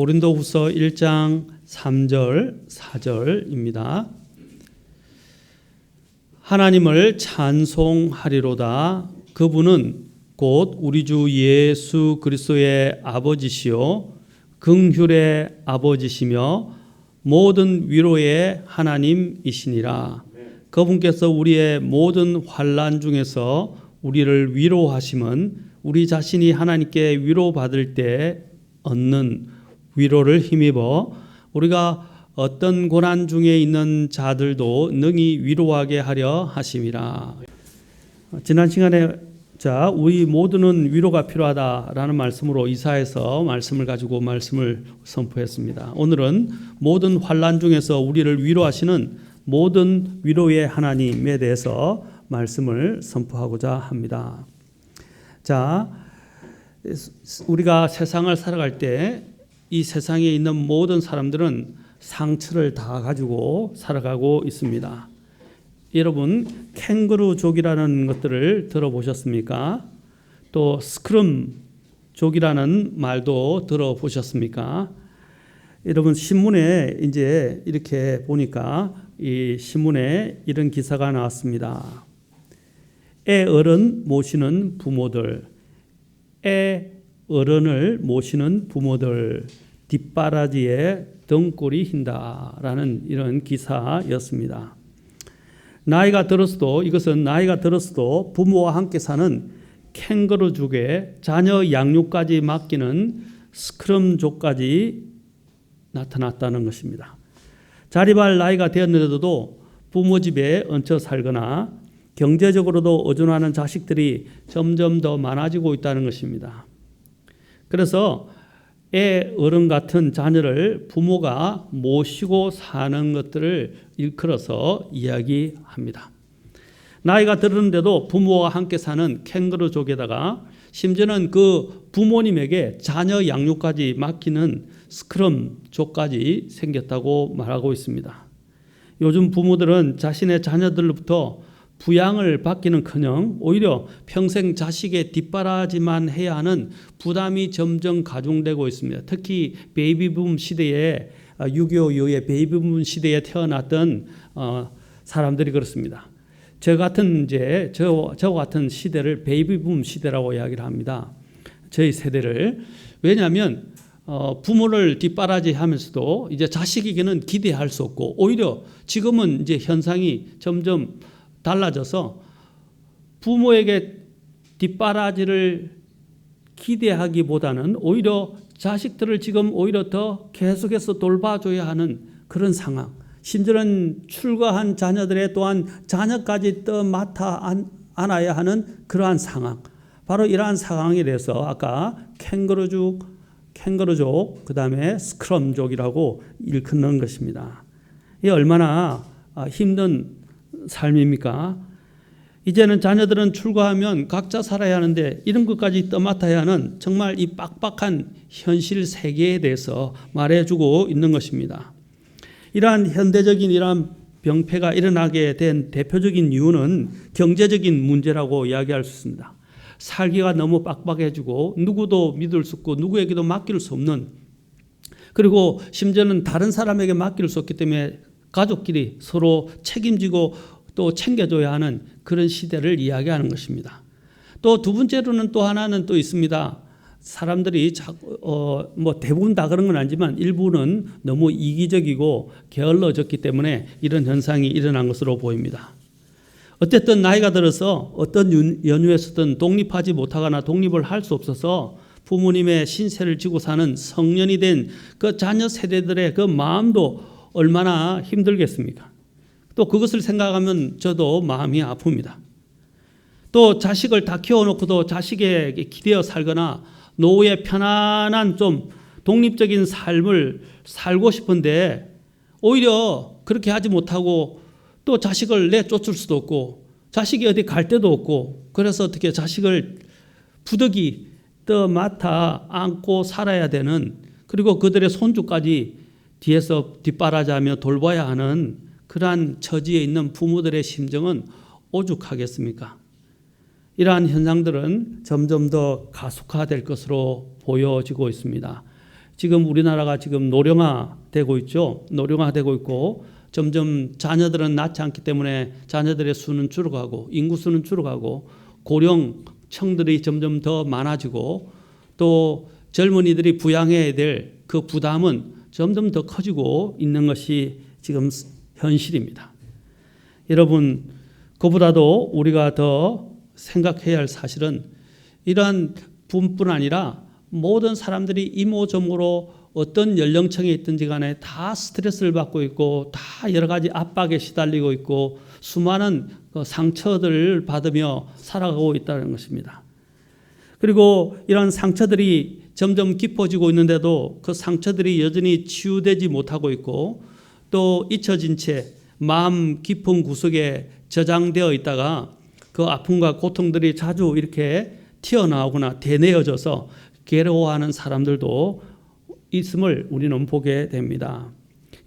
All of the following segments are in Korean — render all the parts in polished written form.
고린도후서 1장 3절 4절입니다. 하나님을 찬송하리로다. 그분은 곧 우리 주 예수 그리스도의 아버지시요 긍휼의 아버지시며 모든 위로의 하나님이시니라. 그분께서 우리의 모든 환난 중에서 우리를 위로하심은 우리 자신이 하나님께 위로받을 때 얻는 위로를 힘입어 우리가 어떤 고난 중에 있는 자들도 능히 위로하게 하려 하심이라. 지난 시간에 우리 모두는 위로가 필요하다라는 말씀으로 이사야서 말씀을 가지고 말씀을 선포했습니다. 오늘은 모든 환난 중에서 우리를 위로하시는 모든 위로의 하나님에 대해서 말씀을 선포하고자 합니다. 자, 우리가 세상을 살아갈 때 이 세상에 있는 모든 사람들은 상처를 다 가지고 살아가고 있습니다. 여러분, 캥거루족이라는 것들을 들어보셨습니까? 또 스크럼족이라는 말도 들어보셨습니까? 여러분, 신문에 이제 이렇게 보니까 이 신문에 이런 기사가 나왔습니다. 애 어른 모시는 부모들, 애 어른을 모시는 부모들 뒷바라지에 등골이 흰다라는 이런 기사였습니다. 이것은 나이가 들었어도 부모와 함께 사는 캥거루족의 자녀 양육까지 맡기는 스크럼족까지 나타났다는 것입니다. 자립할 나이가 되었는데도 부모 집에 얹혀 살거나 경제적으로도 의존하는 자식들이 점점 더 많아지고 있다는 것입니다. 그래서 애 어른 같은 자녀를 부모가 모시고 사는 것들을 일컬어서 이야기합니다. 나이가 들었는데도 부모와 함께 사는 캥거루족에다가 심지어는 그 부모님에게 자녀 양육까지 맡기는 스크럼족까지 생겼다고 말하고 있습니다. 요즘 부모들은 자신의 자녀들로부터 부양을 받기는커녕 오히려 평생 자식의 뒷바라지만 해야 하는 부담이 점점 가중되고 있습니다. 특히 베이비붐 시대에 6.25 이후에 베이비붐 시대에 태어났던 사람들이 그렇습니다. 저 같은 시대를 베이비붐 시대라고 이야기를 합니다. 저희 세대를. 왜냐하면 부모를 뒷바라지하면서도 이제 자식에게는 기대할 수 없고 오히려 지금은 이제 현상이 점점 달라져서 부모에게 뒷바라지를 기대하기보다는 오히려 자식들을 지금 오히려 더 계속해서 돌봐줘야 하는 그런 상황. 심지어는 출가한 자녀들의 또한 자녀까지 또 맡아 안아야 하는 그러한 상황. 바로 이러한 상황에 대해서 아까 캥거루족, 그 다음에 스크럼족이라고 일컫는 것입니다. 이게 얼마나 힘든 삶입니까? 이제는 자녀들은 출가하면 각자 살아야 하는데 이런 것까지 떠맡아야 하는 정말 이 빡빡한 현실 세계에 대해서 말해주고 있는 것입니다. 이러한 현대적인 이러한 병폐가 일어나게 된 대표적인 이유는 경제적인 문제라고 이야기할 수 있습니다. 살기가 너무 빡빡해지고 누구도 믿을 수 없고 누구에게도 맡길 수 없는, 그리고 심지어는 다른 사람에게 맡길 수 없기 때문에 가족끼리 서로 책임지고 또 챙겨줘야 하는 그런 시대를 이야기하는 것입니다. 또 두 번째로는 또 하나는 또 있습니다. 사람들이 대부분 다 그런 건 아니지만 일부는 너무 이기적이고 게을러졌기 때문에 이런 현상이 일어난 것으로 보입니다. 어쨌든 나이가 들어서 어떤 연유에서든 독립하지 못하거나 독립을 할 수 없어서 부모님의 신세를 지고 사는 성년이 된 그 자녀 세대들의 그 마음도 얼마나 힘들겠습니까? 또 그것을 생각하면 저도 마음이 아픕니다. 또 자식을 다 키워놓고도 자식에게 기대어 살거나 노후에 편안한 좀 독립적인 삶을 살고 싶은데 오히려 그렇게 하지 못하고 또 자식을 내쫓을 수도 없고 자식이 어디 갈 데도 없고 그래서 어떻게 자식을 부득이 또 맡아 안고 살아야 되는, 그리고 그들의 손주까지 뒤에서 뒷바라지하며 돌봐야 하는 그러한 처지에 있는 부모들의 심정은 오죽하겠습니까? 이러한 현상들은 점점 더 가속화될 것으로 보여지고 있습니다. 지금 우리나라가 지금 노령화되고 있죠. 노령화되고 있고 점점 자녀들은 낳지 않기 때문에 자녀들의 수는 줄어가고 인구 수는 줄어가고 고령층들이 점점 더 많아지고 또 젊은이들이 부양해야 될 그 부담은 점점 더 커지고 있는 것이 지금 현실입니다. 여러분, 그보다도 우리가 더 생각해야 할 사실은 이러한 분뿐 아니라 모든 사람들이 이모저모로 어떤 연령층에 있든지 간에 다 스트레스를 받고 있고 다 여러 가지 압박에 시달리고 있고 수많은 상처들을 받으며 살아가고 있다는 것입니다. 그리고 이런 상처들이 점점 깊어지고 있는데도 그 상처들이 여전히 치유되지 못하고 있고 또 잊혀진 채 마음 깊은 구석에 저장되어 있다가 그 아픔과 고통들이 자주 이렇게 튀어나오거나 되뇌어져서 괴로워하는 사람들도 있음을 우리는 보게 됩니다.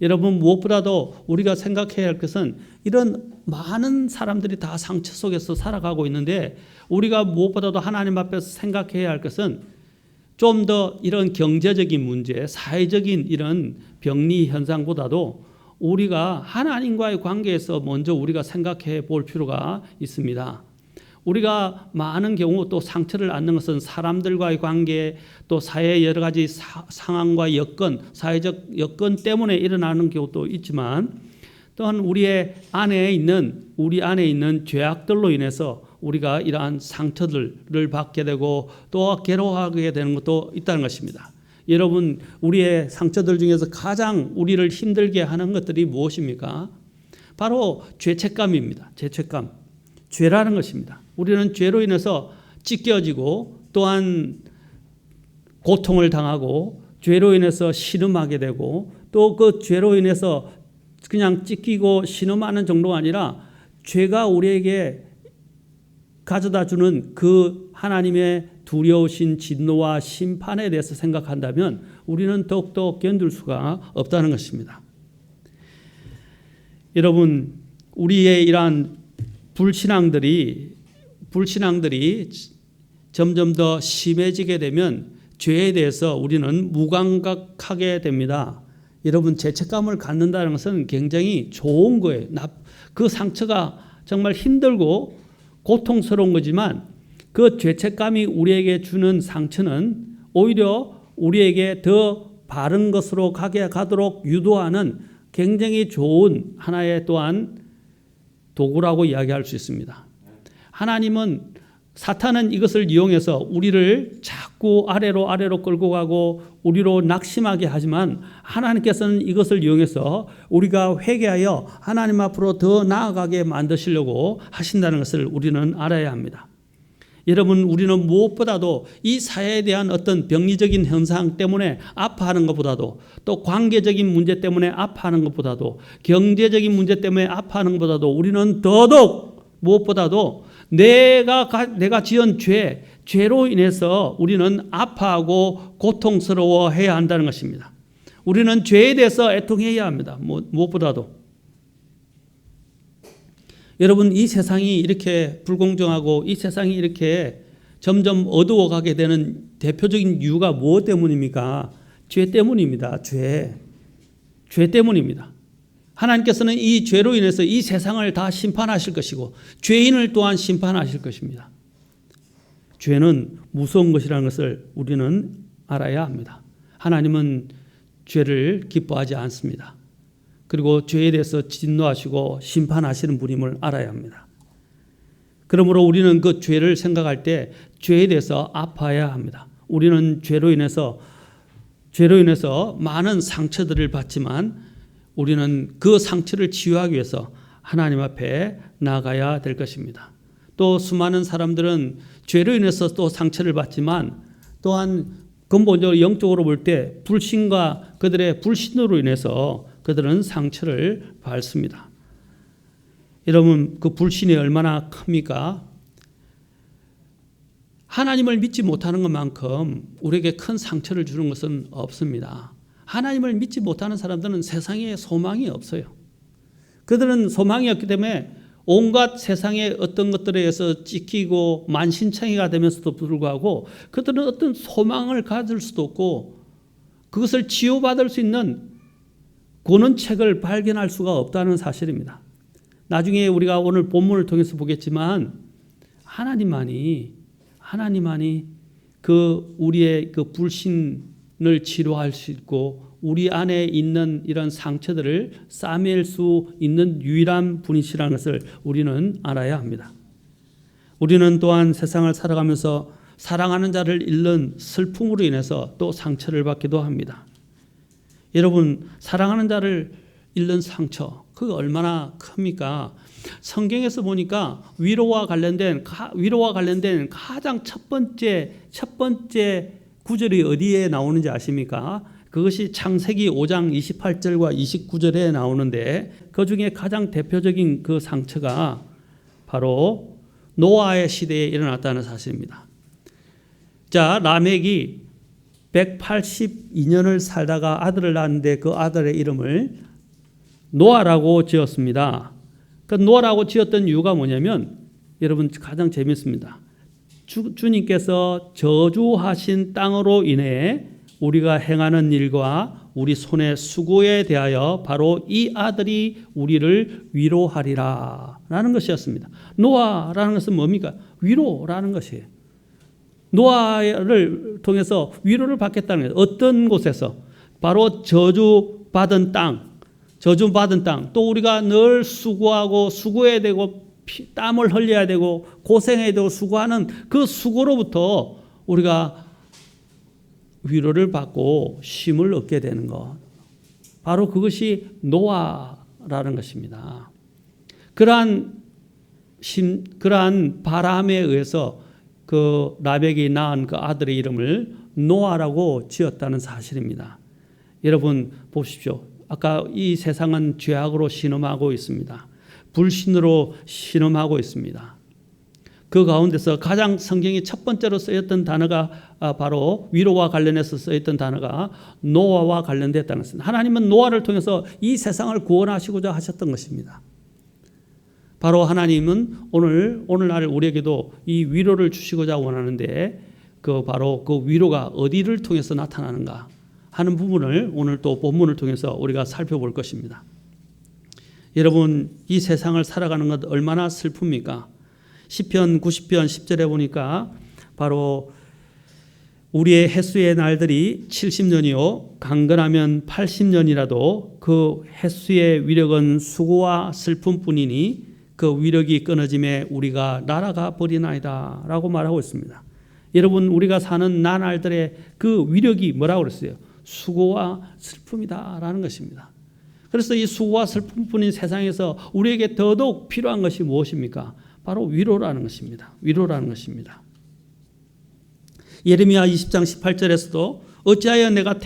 여러분, 무엇보다도 우리가 생각해야 할 것은 이런 많은 사람들이 다 상처 속에서 살아가고 있는데 우리가 무엇보다도 하나님 앞에서 생각해야 할 것은 좀 더 이런 경제적인 문제, 사회적인 이런 병리 현상보다도 우리가 하나님과의 관계에서 먼저 우리가 생각해 볼 필요가 있습니다. 우리가 많은 경우 또 상처를 받는 것은 사람들과의 관계 또 사회의 여러 가지 상황과 여건, 사회적 여건 때문에 일어나는 경우도 있지만 또한 우리 안에 있는 죄악들로 인해서 우리가 이러한 상처들을 받게 되고 또 괴로워하게 되는 것도 있다는 것입니다. 여러분, 우리의 상처들 중에서 가장 우리를 힘들게 하는 것들이 무엇입니까? 바로 죄책감입니다. 죄책감. 죄라는 것입니다. 우리는 죄로 인해서 찢겨지고 또한 고통을 당하고 죄로 인해서 신음하게 되고 또 그 죄로 인해서 그냥 찢기고 신음하는 정도가 아니라 죄가 우리에게 가져다 주는 그 하나님의 두려우신 진노와 심판에 대해서 생각한다면 우리는 더욱더 견딜 수가 없다는 것입니다. 여러분, 우리의 이러한 불신앙들이 점점 더 심해지게 되면 죄에 대해서 우리는 무감각하게 됩니다. 여러분, 죄책감을 갖는다는 것은 굉장히 좋은 거예요. 그 상처가 정말 힘들고 고통스러운 거지만 그 죄책감이 우리에게 주는 상처는 오히려 우리에게 더 바른 것으로 가도록 유도하는 굉장히 좋은 하나의 또한 도구라고 이야기할 수 있습니다. 사탄은 이것을 이용해서 우리를 자꾸 아래로 끌고 가고 우리로 낙심하게 하지만 하나님께서는 이것을 이용해서 우리가 회개하여 하나님 앞으로 더 나아가게 만드시려고 하신다는 것을 우리는 알아야 합니다. 여러분, 우리는 무엇보다도 이 사회에 대한 어떤 병리적인 현상 때문에 아파하는 것보다도 또 관계적인 문제 때문에 아파하는 것보다도 경제적인 문제 때문에 아파하는 것보다도 우리는 더더욱 무엇보다도 내가 지은 죄로 인해서 우리는 아파하고 고통스러워해야 한다는 것입니다. 우리는 죄에 대해서 애통해야 합니다. 무엇보다도. 여러분, 이 세상이 이렇게 불공정하고 이 세상이 이렇게 점점 어두워가게 되는 대표적인 이유가 무엇 때문입니까? 죄 때문입니다. 죄 때문입니다. 하나님께서는 이 죄로 인해서 이 세상을 다 심판하실 것이고 죄인을 또한 심판하실 것입니다. 죄는 무서운 것이라는 것을 우리는 알아야 합니다. 하나님은 죄를 기뻐하지 않습니다. 그리고 죄에 대해서 진노하시고 심판하시는 분임을 알아야 합니다. 그러므로 우리는 그 죄를 생각할 때 죄에 대해서 아파야 합니다. 우리는 죄로 인해서 많은 상처들을 받지만 우리는 그 상처를 치유하기 위해서 하나님 앞에 나아가야 될 것입니다. 또 수많은 사람들은 죄로 인해서 또 상처를 받지만 또한 근본적으로 영적으로 볼 때 불신과 그들의 불신으로 인해서 그들은 상처를 받습니다. 여러분, 그 불신이 얼마나 큽니까? 하나님을 믿지 못하는 것만큼 우리에게 큰 상처를 주는 것은 없습니다. 하나님을 믿지 못하는 사람들은 세상에 소망이 없어요. 그들은 소망이 없기 때문에 온갖 세상의 어떤 것들에 의해서 찢기고 만신창이가 되면서도 불구하고 그들은 어떤 소망을 가질 수도 없고 그것을 치유받을 수 있는 권원책을 발견할 수가 없다는 사실입니다. 나중에 우리가 오늘 본문을 통해서 보겠지만 하나님만이 그 우리의 그 불신을 치료할 수 있고 우리 안에 있는 이런 상처들을 싸맬 수 있는 유일한 분이시라는 것을 우리는 알아야 합니다. 우리는 또한 세상을 살아가면서 사랑하는 자를 잃는 슬픔으로 인해서 또 상처를 받기도 합니다. 여러분, 사랑하는 자를 잃는 상처, 그게 얼마나 큽니까? 성경에서 보니까 위로와 관련된 가장 첫 번째 구절이 어디에 나오는지 아십니까? 그것이 창세기 5장 28절과 29절에 나오는데 그 중에 가장 대표적인 그 상처가 바로 노아의 시대에 일어났다는 사실입니다. 자, 라멕이 182년을 살다가 아들을 낳았는데 그 아들의 이름을 노아라고 지었습니다. 그 노아라고 지었던 이유가 뭐냐면 여러분 가장 재밌습니다. 주님께서 저주하신 땅으로 인해 우리가 행하는 일과 우리 손의 수고에 대하여 바로 이 아들이 우리를 위로하리라 라는 것이었습니다. 노아라는 것은 뭡니까? 위로라는 것이에요. 노아를 통해서 위로를 받겠다는 거예요. 어떤 곳에서? 바로 저주받은 땅, 또 우리가 늘 수고하고 수고해야 되고 땀을 흘려야 되고 고생해야 되고 수고하는 그 수고로부터 우리가 위로를 받고 쉼을 얻게 되는 것. 바로 그것이 노아라는 것입니다. 그러한 바람에 의해서 그 라멕이 낳은 그 아들의 이름을 노아라고 지었다는 사실입니다. 여러분 보십시오. 아까 이 세상은 죄악으로 신음하고 있습니다. 불신으로 신음하고 있습니다. 그 가운데서 가장 성경이 첫 번째로 쓰였던 단어가 바로 위로와 관련해서 쓰였던 단어가 노아와 관련됐다는 것입니다. 하나님은 노아를 통해서 이 세상을 구원하시고자 하셨던 것입니다. 바로 하나님은 오늘날 우리에게도 이 위로를 주시고자 원하는데 바로 그 위로가 어디를 통해서 나타나는가 하는 부분을 오늘 또 본문을 통해서 우리가 살펴볼 것입니다. 여러분, 이 세상을 살아가는 것 얼마나 슬픕니까? 시편 90편 10절에 보니까 바로 우리의 햇수의 날들이 70년이요 강건하면 80년이라도 그 햇수의 위력은 수고와 슬픔뿐이니 그 위력이 끊어짐에 우리가 날아가 버리나이다 라고 말하고 있습니다. 여러분, 우리가 사는 나날들의 그 위력이 뭐라고 그랬어요? 수고와 슬픔이다 라는 것입니다. 그래서 이 수고와 슬픔뿐인 세상에서 우리에게 더더욱 필요한 것이 무엇입니까? 바로 위로라는 것입니다. 위로라는 것입니다. 예레미야 20장 18절에서도 어찌하여 내가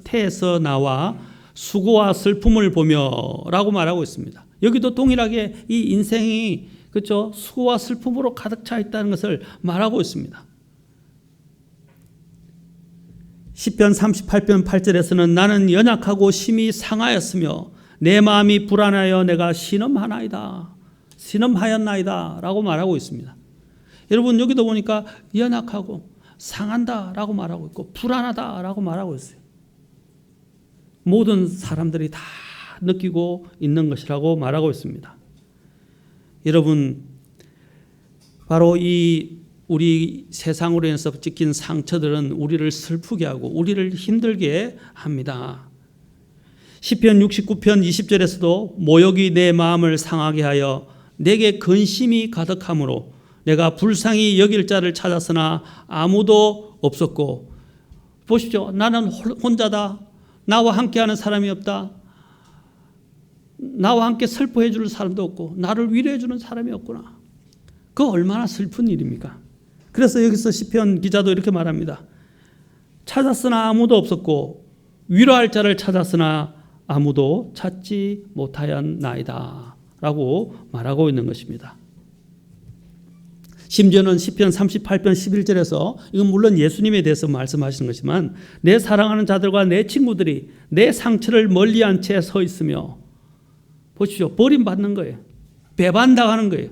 태에서 나와 수고와 슬픔을 보며 라고 말하고 있습니다. 여기도 동일하게 이 인생이 그렇죠? 수고와 슬픔으로 가득 차 있다는 것을 말하고 있습니다. 시편 38편 8절에서는 나는 연약하고 심히 상하였으며 내 마음이 불안하여 내가 신음하였나이다 라고 말하고 있습니다. 여러분, 여기도 보니까 연약하고 상한다 라고 말하고 있고 불안하다 라고 말하고 있어요. 모든 사람들이 다 느끼고 있는 것이라고 말하고 있습니다. 여러분, 바로 이 우리 세상으로 인해서 찍힌 상처들은 우리를 슬프게 하고 우리를 힘들게 합니다. 시편 69편 20절에서도 모욕이 내 마음을 상하게 하여 내게 근심이 가득하므로 내가 불쌍히 여길 자를 찾았으나 아무도 없었고. 보십시오. 나는 혼자다. 나와 함께하는 사람이 없다. 나와 함께 슬퍼해 줄 사람도 없고 나를 위로해 주는 사람이 없구나. 그 얼마나 슬픈 일입니까? 그래서 여기서 시편 기자도 이렇게 말합니다. 찾았으나 아무도 없었고 위로할 자를 찾았으나 아무도 찾지 못하였나이다 라고 말하고 있는 것입니다. 심지어는 시편 38편 11절에서 이건 물론 예수님에 대해서 말씀하시는 것이지만 내 사랑하는 자들과 내 친구들이 내 상처를 멀리한 채 서 있으며 보십시오. 버림받는 거예요. 배반당하는 거예요.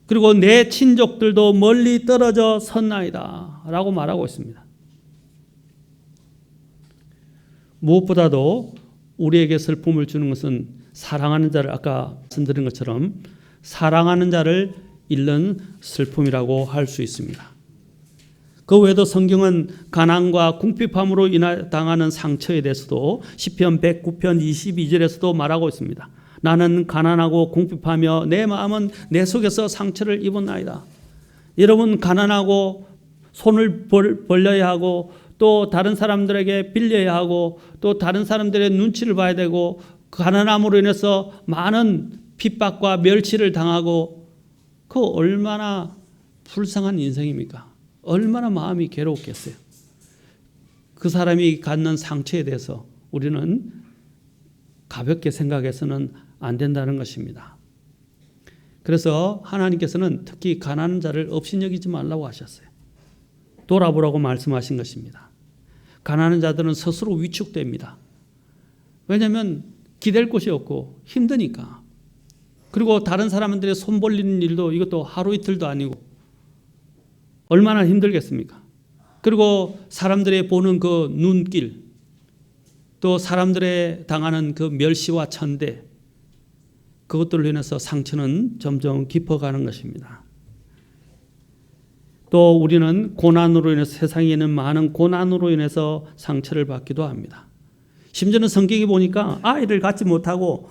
그리고 내 친족들도 멀리 떨어져 섰나이다 라고 말하고 있습니다. 무엇보다도 우리에게 슬픔을 주는 것은 사랑하는 자를, 아까 말씀드린 것처럼 사랑하는 자를 잃는 슬픔이라고 할 수 있습니다. 그 외에도 성경은 가난과 궁핍함으로 당하는 상처에 대해서도 시편 109편 22절에서도 말하고 있습니다. 나는 가난하고 궁핍하며 내 마음은 내 속에서 상처를 입었나이다. 여러분, 가난하고 손을 벌려야 하고 또 다른 사람들에게 빌려야 하고 또 다른 사람들의 눈치를 봐야 되고 가난함으로 인해서 많은 핍박과 멸시를 당하고, 그 얼마나 불쌍한 인생입니까? 얼마나 마음이 괴롭겠어요. 그 사람이 갖는 상처에 대해서 우리는 가볍게 생각해서는 안 된다는 것입니다. 그래서 하나님께서는 특히 가난한 자를 업신여기지 말라고 하셨어요. 돌아보라고 말씀하신 것입니다. 가난한 자들은 스스로 위축됩니다. 왜냐하면 기댈 곳이 없고 힘드니까. 그리고 다른 사람들의 손 벌리는 일도 이것도 하루 이틀도 아니고 얼마나 힘들겠습니까? 그리고 사람들의 보는 그 눈길, 또 사람들의 당하는 그 멸시와 천대, 그것들로 인해서 상처는 점점 깊어가는 것입니다. 또 우리는 고난으로 인해서, 세상에 있는 많은 고난으로 인해서 상처를 받기도 합니다. 심지어는 성경에 보니까 아이를 갖지 못하고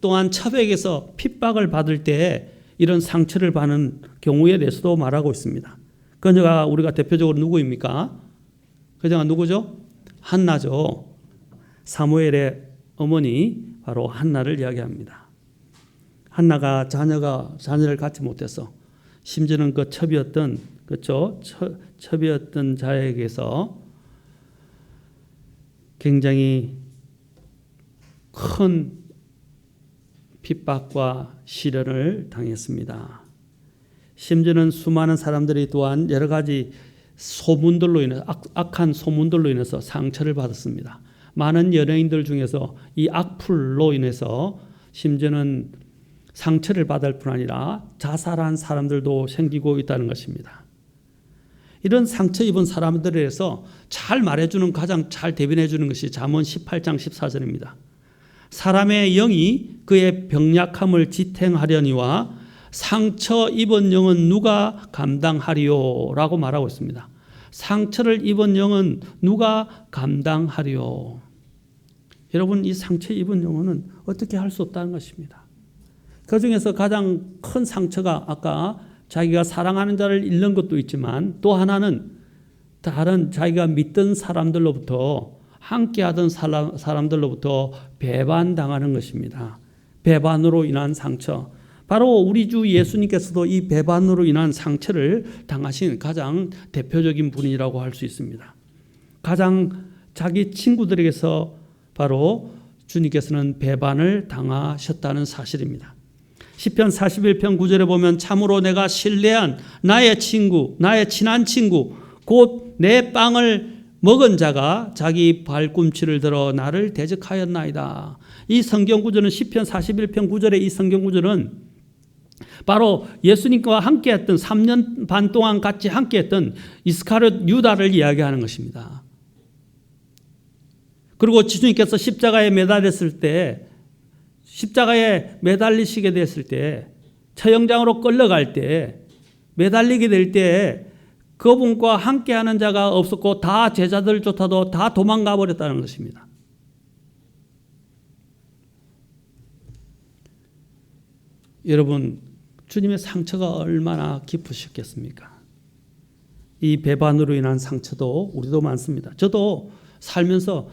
또한 처백에서 핍박을 받을 때 이런 상처를 받는 경우에 대해서도 말하고 있습니다. 그녀가 우리가 대표적으로 누구입니까? 그녀가 누구죠? 한나죠. 사무엘의 어머니 바로 한나를 이야기합니다. 한나가 자녀를 갖지 못해서 심지어는 그 첩이었던, 그렇죠? 첩이었던 자에게서 굉장히 큰 핍박과 시련을 당했습니다. 심지어는 수많은 사람들이 또한 여러 가지 소문들로 인해서, 악한 소문들로 인해서 상처를 받았습니다. 많은 연예인들 중에서 이 악플로 인해서 심지어는 상처를 받을 뿐 아니라 자살한 사람들도 생기고 있다는 것입니다. 이런 상처 입은 사람들에 대해서 잘 말해주는, 가장 잘 대변해주는 것이 잠언 18장 14절입니다. 사람의 영이 그의 병약함을 지탱하려니와 상처 입은 영은 누가 감당하리요? 라고 말하고 있습니다. 상처를 입은 영은 누가 감당하리요? 여러분, 이 상처 입은 영혼은 어떻게 할 수 없다는 것입니다. 그 중에서 가장 큰 상처가 아까 자기가 사랑하는 자를 잃는 것도 있지만, 또 하나는 다른 자기가 믿던 사람들로부터, 함께하던 사람들로부터 배반당하는 것입니다. 배반으로 인한 상처. 바로 우리 주 예수님께서도 이 배반으로 인한 상처를 당하신 가장 대표적인 분이라고 할 수 있습니다. 가장 자기 친구들에게서 바로 주님께서는 배반을 당하셨다는 사실입니다. 시편 41편 9절에 보면 참으로 내가 신뢰한 나의 친구, 나의 친한 친구, 곧 내 빵을 먹은 자가 자기 발꿈치를 들어 나를 대적하였나이다. 이 성경 구절은, 시편 41편 9절의 이 성경 구절은 바로 예수님과 함께했던 3년 반 동안 같이 함께했던 이스카리옷 유다를 이야기하는 것입니다. 그리고 주님께서 십자가에 매달렸을 때, 십자가에 매달리시게 됐을 때, 처형장으로 끌려갈 때, 매달리게 될 때 그분과 함께하는 자가 없었고 다 제자들조차도 다 도망가 버렸다는 것입니다. 여러분, 주님의 상처가 얼마나 깊으셨겠습니까? 이 배반으로 인한 상처도 우리도 많습니다. 저도 살면서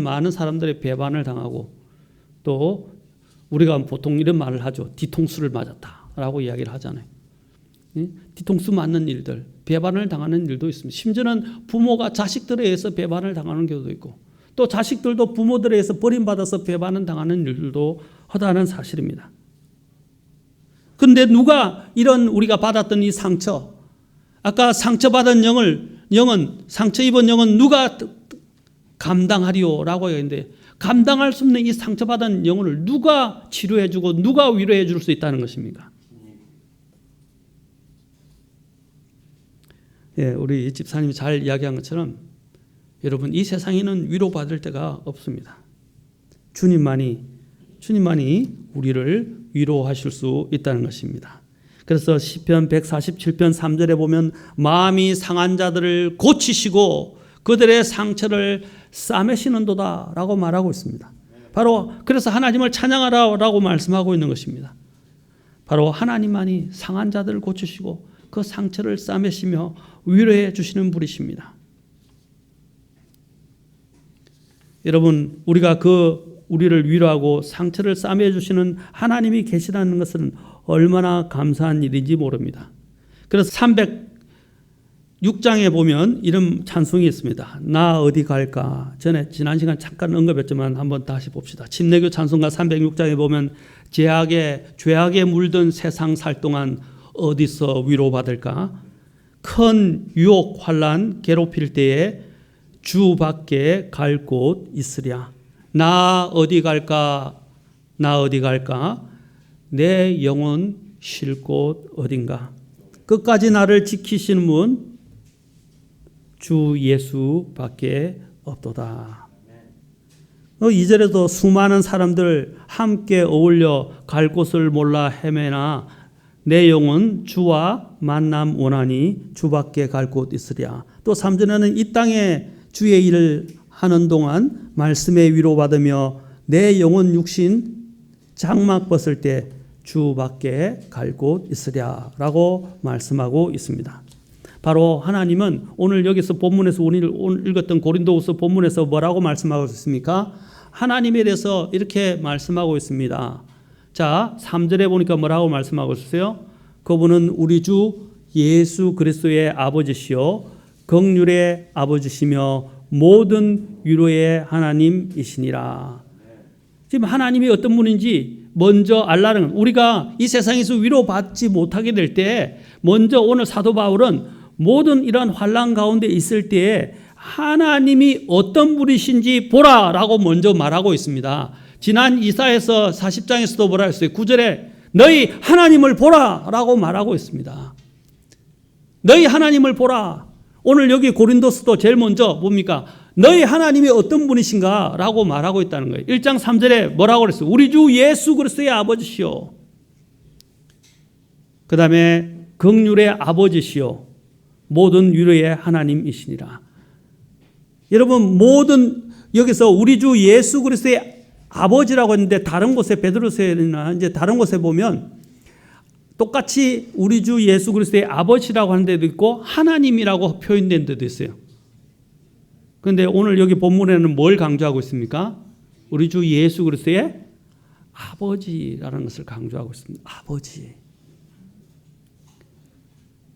많은 사람들의 배반을 당하고, 또 우리가 보통 이런 말을 하죠. 뒤통수를 맞았다라고 이야기를 하잖아요. 뒤통수 맞는 일들, 배반을 당하는 일도 있습니다. 심지어는 부모가 자식들에 의해서 배반을 당하는 경우도 있고, 또 자식들도 부모들에 의해서 버림받아서 배반을 당하는 일들도 허다한 사실입니다. 그런데 누가 이런 우리가 받았던 이 상처, 아까 상처받은 상처 입은 영은 누가 감당하리요? 라고 했는데, 감당할 수 없는 이 상처받은 영혼을 누가 치료해주고 누가 위로해 줄 수 있다는 것입니까? 예, 우리 집사님이 잘 이야기한 것처럼 여러분, 이 세상에는 위로받을 데가 없습니다. 주님만이 우리를 위로하실 수 있다는 것입니다. 그래서 시편 147편 3절에 보면 마음이 상한 자들을 고치시고 그들의 상처를 싸매시는도다 라고 말하고 있습니다. 바로 그래서 하나님을 찬양하라고 말씀하고 있는 것입니다. 바로 하나님만이 상한 자들을 고치시고 그 상처를 싸매시며 위로해 주시는 분이십니다. 여러분, 우리가 우리를 위로하고 상처를 싸매 주시는 하나님이 계시다는 것은 얼마나 감사한 일인지 모릅니다. 그래서 306장에 보면 이런 찬송이 있습니다. 나 어디 갈까? 지난 시간 잠깐 언급했지만 한번 다시 봅시다. 침례교 찬송가 306장에 보면 죄악에 물든 세상 살 동안 어디서 위로받을까? 큰 유혹, 환난, 괴롭힐 때에 주 밖에 갈 곳 있으랴. 나 어디 갈까? 나 어디 갈까? 내 영혼 쉴 곳 어딘가? 끝까지 나를 지키시는 분 주 예수밖에 없도다. 2절에도 수많은 사람들 함께 어울려 갈 곳을 몰라 헤매나 내 영혼 주와 만남 원하니 주밖에 갈 곳 있으랴. 또 3절에는 이 땅에 주의 일을 하는 동안 말씀에 위로받으며 내 영혼 육신 장막 벗을 때 주밖에 갈 곳 있으랴 라고 말씀하고 있습니다. 바로 하나님은 오늘 여기서 본문에서 오늘 읽었던 고린도후서 본문에서 뭐라고 말씀하고 있습니까? 하나님에 대해서 이렇게 말씀하고 있습니다. 자, 3절에 보니까 뭐라고 말씀하고 있어요? 그분은 우리 주 예수 그리스도의 아버지시요 긍휼의 아버지시며 모든 위로의 하나님이시니라. 지금 하나님이 어떤 분인지 먼저 알라는, 우리가 이 세상에서 위로받지 못하게 될 때 먼저 오늘 사도 바울은 모든 이러한 환난 가운데 있을 때에 하나님이 어떤 분이신지 보라라고 먼저 말하고 있습니다. 지난 이사야서 40장에서도 뭐라 했어요? 9절에 너희 하나님을 보라라고 말하고 있습니다. 너희 하나님을 보라. 오늘 여기 고린도서도 제일 먼저 뭡니까? 너희 하나님이 어떤 분이신가? 라고 말하고 있다는 거예요. 1장 3절에 뭐라고 그랬어요? 우리 주 예수 그리스도의 아버지시요. 그 다음에 긍휼의 아버지시요. 모든 위로의 하나님이시니라. 여러분, 여기서 우리 주 예수 그리스도의 아버지라고 했는데 다른 곳에 베드로서나 이제 다른 곳에 보면 똑같이 우리 주 예수 그리스도의 아버지라고 하는 데도 있고 하나님이라고 표현된 데도 있어요. 그런데 오늘 여기 본문에는 뭘 강조하고 있습니까? 우리 주 예수 그리스도의 아버지라는 것을 강조하고 있습니다. 아버지.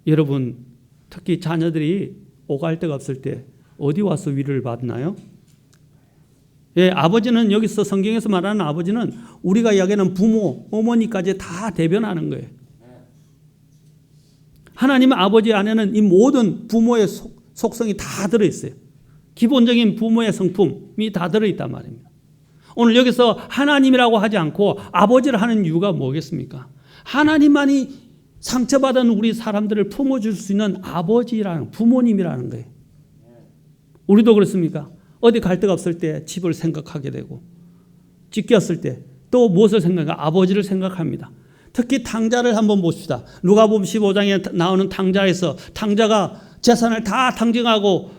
여러분, 특히 자녀들이 오갈 데가 없을 때 어디 와서 위로를 받나요? 예, 아버지는 여기서 성경에서 말하는 아버지는 우리가 이야기하는 부모, 어머니까지 다 대변하는 거예요. 하나님의 아버지 안에는 이 모든 부모의 속성이 다 들어있어요. 기본적인 부모의 성품이 다 들어있단 말입니다. 오늘 여기서 하나님이라고 하지 않고 아버지를 하는 이유가 뭐겠습니까? 하나님만이 상처받은 우리 사람들을 품어줄 수 있는 아버지라는, 부모님이라는 거예요. 우리도 그렇습니까? 어디 갈 데가 없을 때 집을 생각하게 되고, 찢겼을 때 또 무엇을 생각할까? 아버지를 생각합니다. 특히 탕자를 한번 봅시다. 누가복음 15장에 나오는 탕자에서 탕자가 재산을 다 탕진하고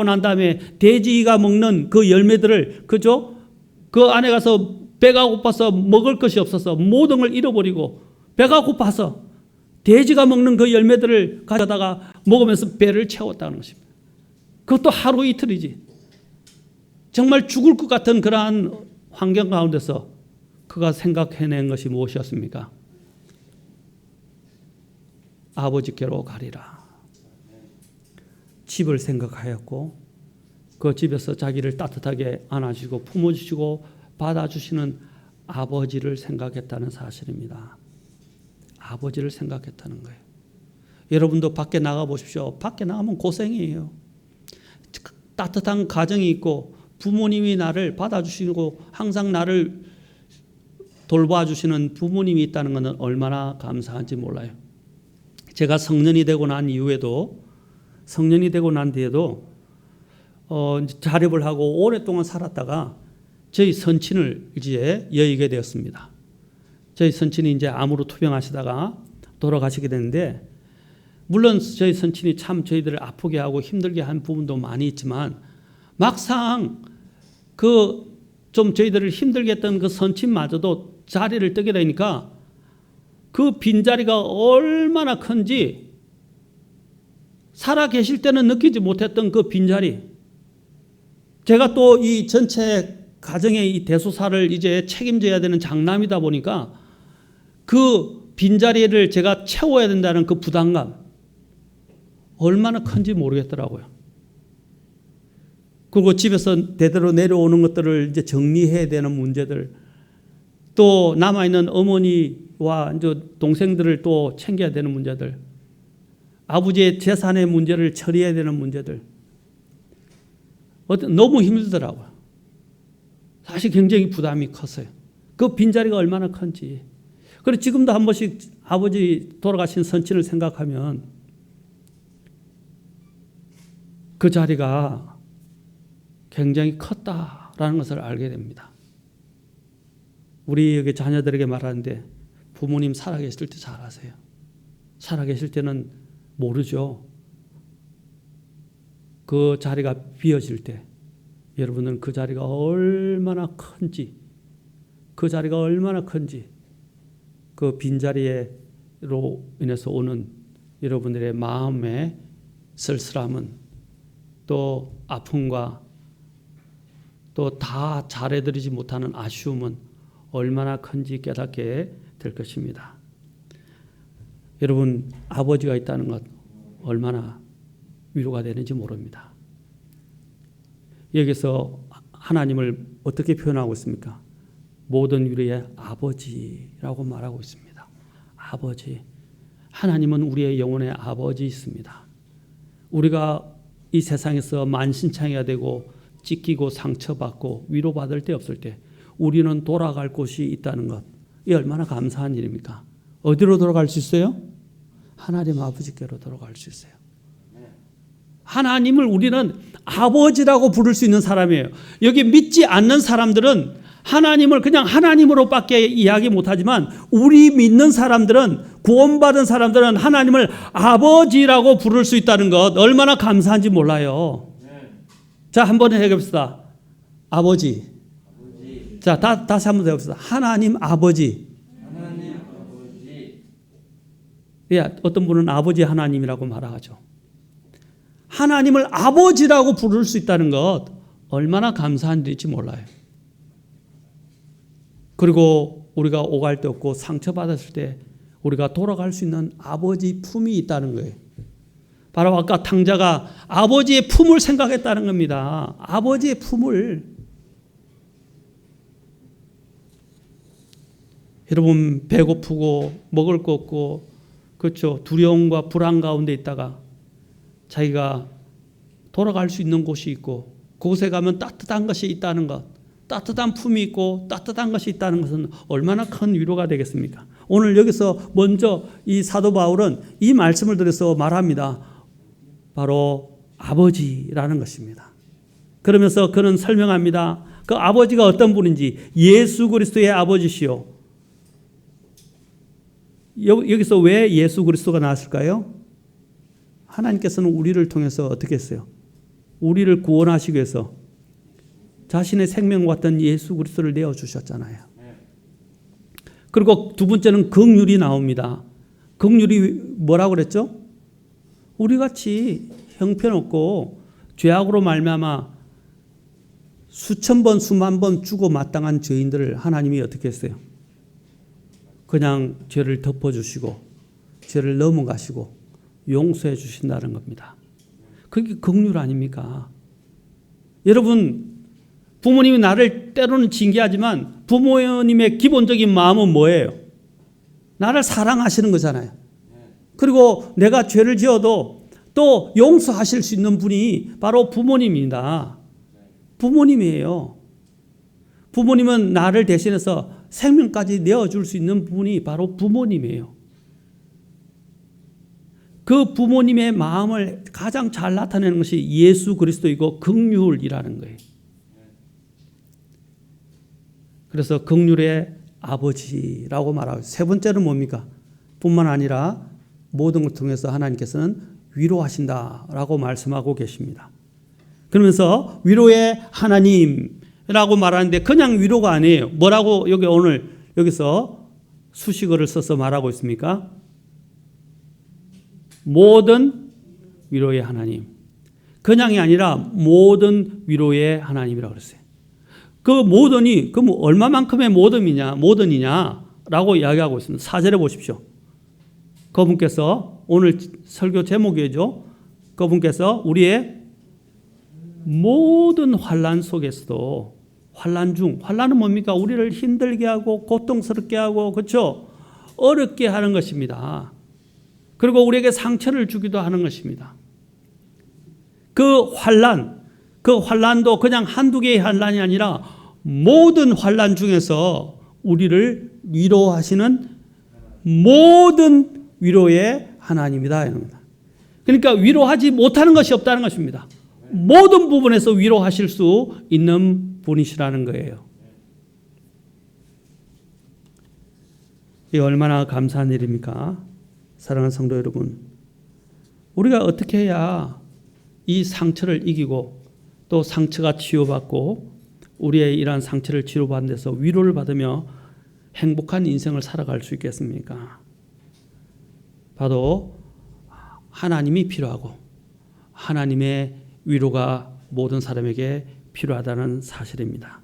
난 다음에 돼지가 먹는 그 열매들을, 그죠? 그 안에 가서 배가 고파서 먹을 것이 없어서 모든 걸 잃어버리고 배가 고파서 돼지가 먹는 그 열매들을 가져다가 먹으면서 배를 채웠다는 것입니다. 그것도 하루 이틀이지. 정말 죽을 것 같은 그러한 환경 가운데서 그가 생각해낸 것이 무엇이었습니까? 아버지께로 가리라. 집을 생각하였고 그 집에서 자기를 따뜻하게 안아주시고 품어주시고 받아주시는 아버지를 생각했다는 사실입니다. 아버지를 생각했다는 거예요. 여러분도 밖에 나가 보십시오. 밖에 나가면 고생이에요. 따뜻한 가정이 있고 부모님이 나를 받아주시고 항상 나를 돌봐주시는 부모님이 있다는 것은 얼마나 감사한지 몰라요. 제가 성년이 되고 난 뒤에도 이제 자립을 하고 오랫동안 살았다가 저희 선친을 이제 여의게 되었습니다. 저희 선친이 이제 암으로 투병하시다가 돌아가시게 됐는데, 물론 저희 선친이 참 저희들을 아프게 하고 힘들게 한 부분도 많이 있지만, 막상 그 좀 저희들을 힘들게 했던 그 선친마저도 자리를 뜨게 되니까 그 빈자리가 얼마나 큰지, 살아 계실 때는 느끼지 못했던 그 빈자리, 제가 또 이 전체 가정의 이 대소사를 이제 책임져야 되는 장남이다 보니까 그 빈자리를 제가 채워야 된다는 그 부담감, 얼마나 큰지 모르겠더라고요. 그리고 집에서 대대로 내려오는 것들을 이제 정리해야 되는 문제들, 또 남아있는 어머니와 이제 동생들을 또 챙겨야 되는 문제들, 아버지의 재산의 문제를 처리해야 되는 문제들, 너무 힘들더라고요. 사실 굉장히 부담이 컸어요. 그 빈자리가 얼마나 큰지. 그리고 지금도 한 번씩 아버지 돌아가신 선친을 생각하면 그 자리가 굉장히 컸다라는 것을 알게 됩니다. 우리 여기 자녀들에게 말하는데, 부모님 살아계실 때 잘 아세요. 살아계실 때는 모르죠. 그 자리가 비어질 때 여러분은 그 자리가 얼마나 큰지, 그 자리가 얼마나 큰지, 그 빈자리로 인해서 오는 여러분들의 마음의 쓸쓸함은, 또 아픔과 또 다 잘해드리지 못하는 아쉬움은 얼마나 큰지 깨닫게 될 것입니다. 여러분, 아버지가 있다는 것 얼마나 위로가 되는지 모릅니다. 여기서 하나님을 어떻게 표현하고 있습니까? 모든 위로의 아버지라고 말하고 있습니다. 아버지. 하나님은 우리의 영혼의 아버지 있습니다. 우리가 이 세상에서 만신창이가 되고 찢기고 상처받고 위로받을 때 없을 때 우리는 돌아갈 곳이 있다는 것, 이 얼마나 감사한 일입니까? 어디로 돌아갈 수 있어요? 하나님 아버지께로 돌아갈 수 있어요. 하나님을 우리는 아버지라고 부를 수 있는 사람이에요. 여기 믿지 않는 사람들은 하나님을 그냥 하나님으로밖에 이야기 못하지만, 우리 믿는 사람들은, 구원받은 사람들은 하나님을 아버지라고 부를 수 있다는 것 얼마나 감사한지 몰라요. 자, 한번 해봅시다. 아버지. 자, 다시 한번 해봅시다. 하나님 아버지. 하나님 아버지. 예, 어떤 분은 아버지 하나님이라고 말하죠. 하나님을 아버지라고 부를 수 있다는 것 얼마나 감사한 일인지 몰라요. 그리고 우리가 오갈 데 없고 상처받았을 때 우리가 돌아갈 수 있는 아버지 품이 있다는 거예요. 바로 아까 탕자가 아버지의 품을 생각했다는 겁니다. 아버지의 품을. 여러분, 배고프고 먹을 거 없고, 그렇죠, 두려움과 불안 가운데 있다가 자기가 돌아갈 수 있는 곳이 있고, 그곳에 가면 따뜻한 것이 있다는 것, 따뜻한 품이 있고 따뜻한 것이 있다는 것은 얼마나 큰 위로가 되겠습니까? 오늘 여기서 먼저 이 사도 바울은 이 말씀을 들어서 말합니다. 바로 아버지라는 것입니다. 그러면서 그는 설명합니다. 그 아버지가 어떤 분인지, 예수 그리스도의 아버지시요. 여기서 왜 예수 그리스도가 나왔을까요? 하나님께서는 우리를 통해서 어떻게 했어요? 우리를 구원하시기 위해서 자신의 생명과 같은 예수 그리스도를 내어주셨잖아요. 그리고 두 번째는 긍휼이 나옵니다. 긍휼이 뭐라고 그랬죠? 우리같이 형편없고 죄악으로 말미암아 수천 번 수만 번 주고 마땅한 죄인들을 하나님이 어떻게 했어요? 그냥 죄를 덮어주시고 죄를 넘어가시고 용서해 주신다는 겁니다. 그게 긍휼 아닙니까? 여러분, 부모님이 나를 때로는 징계하지만 부모님의 기본적인 마음은 뭐예요? 나를 사랑하시는 거잖아요. 그리고 내가 죄를 지어도 또 용서하실 수 있는 분이 바로 부모님입니다. 부모님이에요. 부모님은 나를 대신해서 생명까지 내어줄 수 있는 분이 바로 부모님이에요. 그 부모님의 마음을 가장 잘 나타내는 것이 예수 그리스도이고 긍휼이라는 거예요. 그래서 긍휼의 아버지라고 말하고 세 번째는 뭡니까? 뿐만 아니라 모든 것을 통해서 하나님께서는 위로하신다라고 말씀하고 계십니다. 그러면서 위로의 하나님이라고 말하는데 그냥 위로가 아니에요. 뭐라고 여기 오늘 여기서 수식어를 써서 말하고 있습니까? 모든 위로의 하나님. 그냥이 아니라 모든 위로의 하나님이라고 그랬어요. 그 모든이 그럼 얼마만큼의 모든이냐라고 이야기하고 있습니다. 4절에 보십시오. 그분께서 오늘 설교 제목이죠. 그분께서 우리의 모든 환난 속에서도 환난은 뭡니까? 우리를 힘들게 하고 고통스럽게 하고 그렇죠? 어렵게 하는 것입니다. 그리고 우리에게 상처를 주기도 하는 것입니다. 그 환난도 그냥 한두 개의 환난이 아니라 모든 환난 중에서 우리를 위로하시는 모든 위로의 하나님이다. 그러니까 위로하지 못하는 것이 없다는 것입니다. 모든 부분에서 위로하실 수 있는 분이시라는 거예요. 이게 얼마나 감사한 일입니까? 사랑하는 성도 여러분, 우리가 어떻게 해야 이 상처를 이기고 또 상처가 치유받고 우리의 이러한 상처를 치료받는 데서 위로를 받으며 행복한 인생을 살아갈 수 있겠습니까? 바로 하나님이 필요하고 하나님의 위로가 모든 사람에게 필요하다는 사실입니다.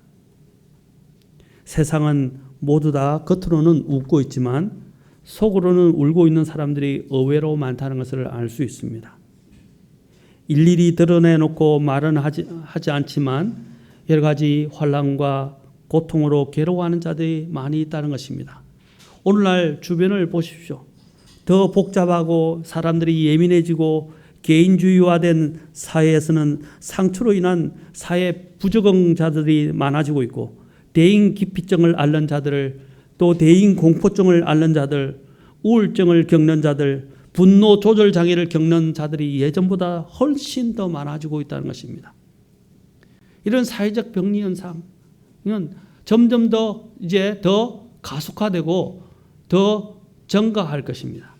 세상은 모두 다 겉으로는 웃고 있지만 속으로는 울고 있는 사람들이 의외로 많다는 것을 알 수 있습니다. 일일이 드러내놓고 말은 하지 않지만 여러 가지 환난과 고통으로 괴로워하는 자들이 많이 있다는 것입니다. 오늘날 주변을 보십시오. 더 복잡하고 사람들이 예민해지고 개인주의화된 사회에서는 상처로 인한 사회 부적응자들이 많아지고 있고 대인기피증을 앓는 자들을 또 대인공포증을 앓는 자들, 우울증을 겪는 자들, 분노 조절 장애를 겪는 자들이 예전보다 훨씬 더 많아지고 있다는 것입니다. 이런 사회적 병리 현상은 점점 더 이제 더 가속화되고 더 증가할 것입니다.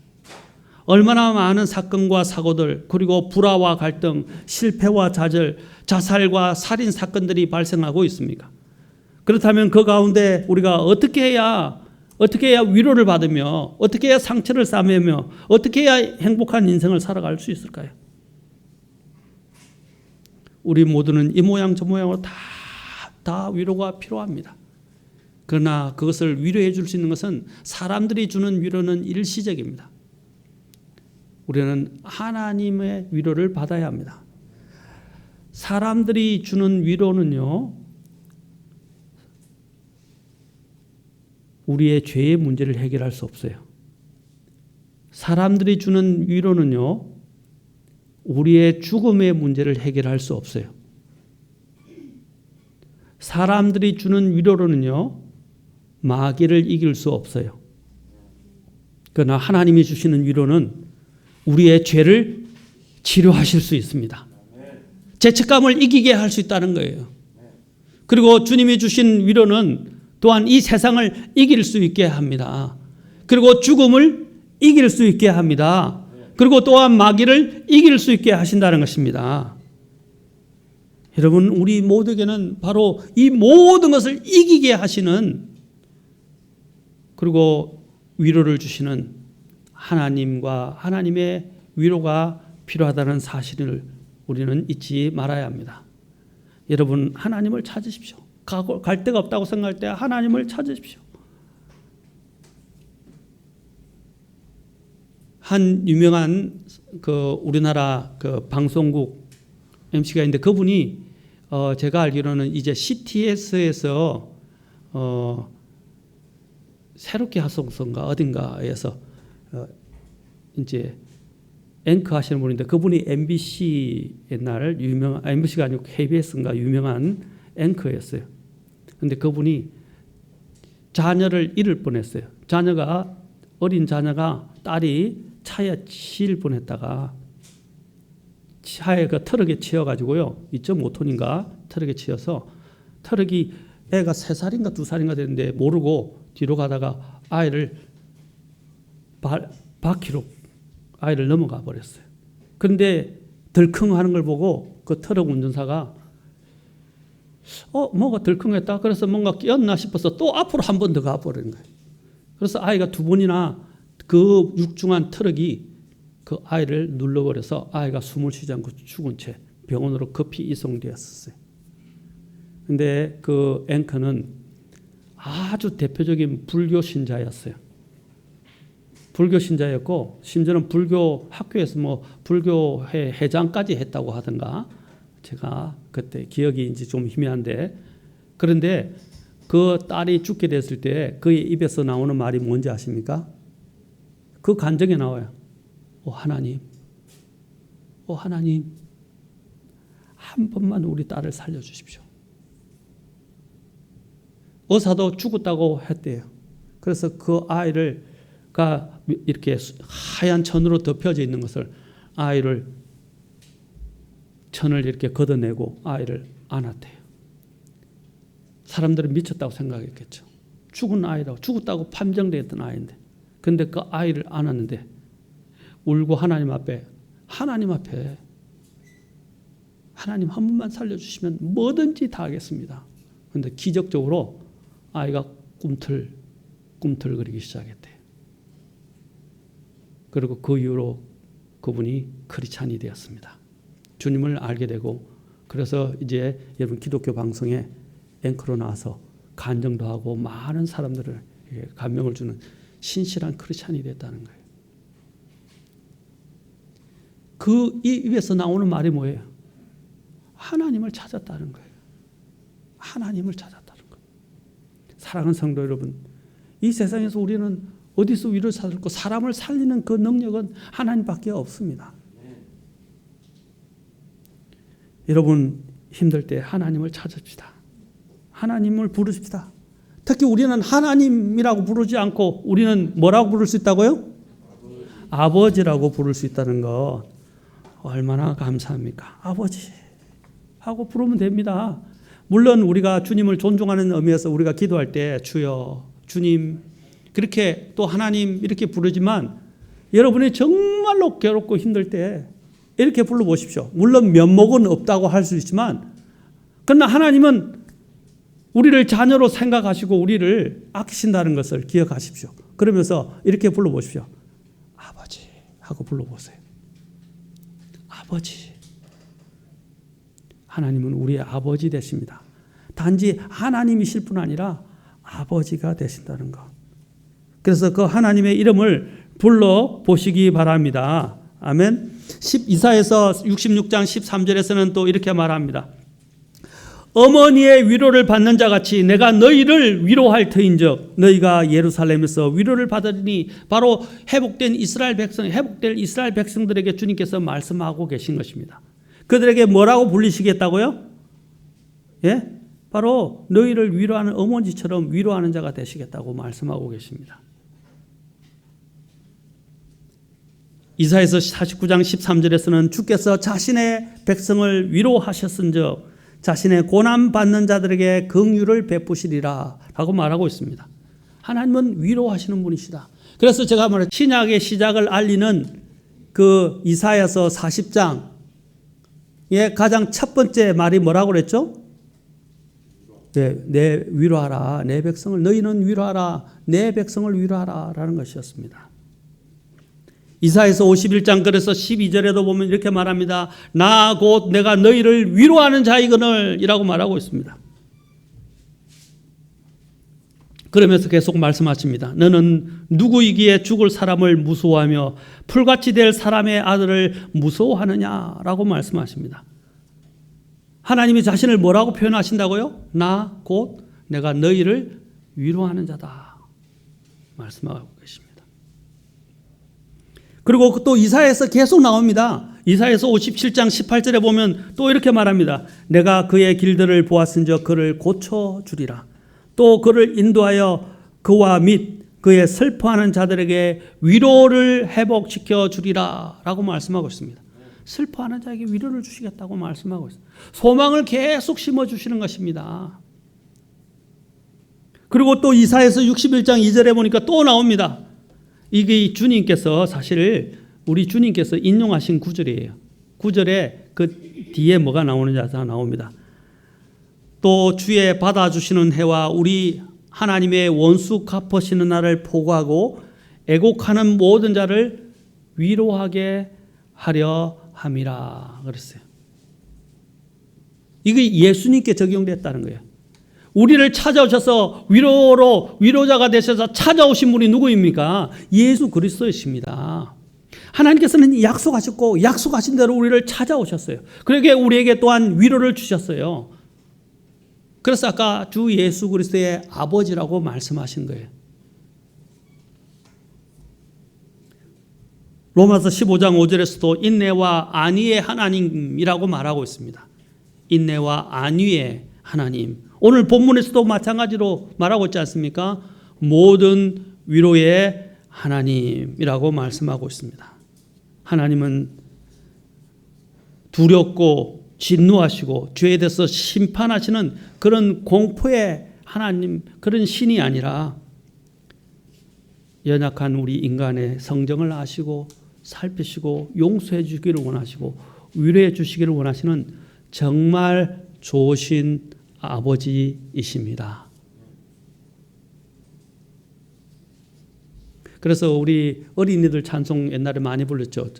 얼마나 많은 사건과 사고들 그리고 불화와 갈등, 실패와 좌절, 자살과 살인 사건들이 발생하고 있습니까? 그렇다면 그 가운데 우리가 어떻게 해야 위로를 받으며 어떻게 해야 상처를 싸매며 어떻게 해야 행복한 인생을 살아갈 수 있을까요? 우리 모두는 이 모양 저 모양으로 다 위로가 필요합니다. 그러나 그것을 위로해 줄 수 있는 것은 사람들이 주는 위로는 일시적입니다. 우리는 하나님의 위로를 받아야 합니다. 사람들이 주는 위로는요, 우리의 죄의 문제를 해결할 수 없어요. 사람들이 주는 위로는요, 우리의 죽음의 문제를 해결할 수 없어요. 사람들이 주는 위로로는요, 마귀를 이길 수 없어요. 그러나 하나님이 주시는 위로는 우리의 죄를 치료하실 수 있습니다. 죄책감을 이기게 할 수 있다는 거예요. 그리고 주님이 주신 위로는 또한 이 세상을 이길 수 있게 합니다. 그리고 죽음을 이길 수 있게 합니다. 그리고 또한 마귀를 이길 수 있게 하신다는 것입니다. 여러분, 우리 모두에게는 바로 이 모든 것을 이기게 하시는 그리고 위로를 주시는 하나님과 하나님의 위로가 필요하다는 사실을 우리는 잊지 말아야 합니다. 여러분, 하나님을 찾으십시오. 갈 데가 없다고 생각할 때 하나님을 찾으십시오. 한 유명한 우리나라 방송국 MC가 있는데 그분이 제가 알기로는 이제 CTS에서 새롭게 하성선가 어딘가에서 이제 앵커 하시는 분인데 그분이 MBC 옛날 MBC가 아니고 KBS인가 유명한 앵커였어요. 근데 그분이 자녀를 잃을 뻔했어요. 어린 자녀가 딸이 차에 치일 뻔했다가 차에 그 트럭에 치여가지고요. 2.5톤인가 트럭에 치여서 트럭이 애가 3살인가 2살인가 됐는데 모르고 뒤로 가다가 아이를 바퀴로 아이를 넘어가 버렸어요. 그런데 덜컹하는 걸 보고 그 트럭 운전사가 뭐가 덜컹했다. 그래서 뭔가 끼었나 싶어서 또 앞으로 한 번 더 가버리는 거예요. 그래서 아이가 2번이나 그 육중한 트럭이 그 아이를 눌러버려서 아이가 숨을 쉬지 않고 죽은 채 병원으로 급히 이송되었어요. 근데 그 앵커는 아주 대표적인 불교 신자였어요. 불교 신자였고 심지어는 불교 학교에서 뭐 불교회 회장까지 했다고 하던가 제가 그때 기억이 이제 좀 희미한데 그런데 그 딸이 죽게 됐을 때 그의 입에서 나오는 말이 뭔지 아십니까? 그 간증에 나와요. 하나님, 하나님, 한 번만 우리 딸을 살려주십시오. 의사도 죽었다고 했대요. 그래서 그 아이가 이렇게 하얀 천으로 덮여져 있는 것을 아이를 천을 이렇게 걷어내고 아이를 안았대요. 사람들은 미쳤다고 생각했겠죠. 죽은 아이라고 죽었다고 판정되었던 아이인데 근데 그 아이를 안았는데 울고 하나님 앞에 하나님 한 번만 살려주시면 뭐든지 다 하겠습니다. 그런데 기적적으로 아이가 꿈틀거리기 시작했대요. 그리고 그 이후로 그분이 크리스찬이 되었습니다. 주님을 알게 되고 그래서 이제 여러분 기독교 방송에 앵커로 나와서 간증도 하고 많은 사람들을 감명을 주는 신실한 크리스찬이 됐다는 거예요. 그 입에서 나오는 말이 뭐예요? 하나님을 찾았다는 거예요. 하나님을 찾았다는 거예요. 사랑하는 성도 여러분, 이 세상에서 우리는 어디서 위를 찾을까? 사람을 살리는 그 능력은 하나님밖에 없습니다. 여러분 힘들 때 하나님을 찾읍시다. 하나님을 부르십시다. 특히 우리는 하나님이라고 부르지 않고 우리는 뭐라고 부를 수 있다고요? 아버지라고 부를 수 있다는 거 얼마나 감사합니까? 아버지 하고 부르면 됩니다. 물론 우리가 주님을 존중하는 의미에서 우리가 기도할 때 주여, 주님 그렇게 또 하나님 이렇게 부르지만 여러분이 정말로 괴롭고 힘들 때 이렇게 불러보십시오. 물론 면목은 없다고 할 수 있지만 그러나 하나님은 우리를 자녀로 생각하시고 우리를 아끼신다는 것을 기억하십시오. 그러면서 이렇게 불러보십시오. 아버지 하고 불러보세요. 아버지. 하나님은 우리의 아버지 되십니다. 단지 하나님이실 뿐 아니라 아버지가 되신다는 것. 그래서 그 하나님의 이름을 불러보시기 바랍니다. 아멘. 이사야서 66장 13절에서는 또 이렇게 말합니다. 어머니의 위로를 받는 자같이 내가 너희를 위로할 터인즉 너희가 예루살렘에서 위로를 받으니 바로 회복될 이스라엘 백성들에게 주님께서 말씀하고 계신 것입니다. 그들에게 뭐라고 불리시겠다고요? 예? 바로 너희를 위로하는 어머니처럼 위로하는 자가 되시겠다고 말씀하고 계십니다. 이사야서 49장 13절에서는 주께서 자신의 백성을 위로하셨은즉 자신의 고난받는 자들에게 긍휼을 베푸시리라 라고 말하고 있습니다. 하나님은 위로하시는 분이시다. 그래서 제가 말한 신약의 시작을 알리는 그 이사야서 40장의 가장 첫 번째 말이 뭐라고 그랬죠? 내 위로하라. 내 백성을 너희는 위로하라. 내 백성을 위로하라 라는 것이었습니다. 이사야서 51장 그래서 12절에도 보면 이렇게 말합니다. 나 곧 내가 너희를 위로하는 자이거늘 이라고 말하고 있습니다. 그러면서 계속 말씀하십니다. 너는 누구이기에 죽을 사람을 무서워하며 풀같이 될 사람의 아들을 무서워하느냐라고 말씀하십니다. 하나님이 자신을 뭐라고 표현하신다고요? 나 곧 내가 너희를 위로하는 자다 말씀하고 계십니다. 그리고 또 이사야에서 계속 나옵니다. 이사야서 57장 18절에 보면 또 이렇게 말합니다. 내가 그의 길들을 보았은즉 그를 고쳐주리라. 또 그를 인도하여 그와 및 그의 슬퍼하는 자들에게 위로를 회복시켜 주리라 라고 말씀하고 있습니다. 슬퍼하는 자에게 위로를 주시겠다고 말씀하고 있습니다. 소망을 계속 심어주시는 것입니다. 그리고 또 이사야서 61장 2절에 보니까 또 나옵니다. 이게 주님께서 사실 우리 주님께서 인용하신 구절이에요. 구절에 그 뒤에 뭐가 나오는지 다 나옵니다. 또 주의 받아주시는 해와 우리 하나님의 원수 갚으시는 날을 포고하고 애곡하는 모든 자를 위로하게 하려 함이라 그랬어요. 이게 예수님께 적용됐다는 거예요. 우리를 찾아오셔서 위로자가 되셔서 찾아오신 분이 누구입니까? 예수 그리스도이십니다. 하나님께서는 약속하셨고 약속하신 대로 우리를 찾아오셨어요. 그러기에 우리에게 또한 위로를 주셨어요. 그래서 아까 주 예수 그리스도의 아버지라고 말씀하신 거예요. 로마서 15장 5절에서도 인내와 안위의 하나님이라고 말하고 있습니다. 인내와 안위의 하나님. 오늘 본문에서도 마찬가지로 말하고 있지 않습니까? 모든 위로의 하나님이라고 말씀하고 있습니다. 하나님은 두렵고 진노하시고 죄에 대해서 심판하시는 그런 공포의 하나님, 그런 신이 아니라 연약한 우리 인간의 성정을 아시고 살피시고 용서해 주기를 원하시고 위로해 주시기를 원하시는 정말 좋으신 아버지이십니다. 그래서 우리 어린이들 찬송 옛날에 많이 불렀죠.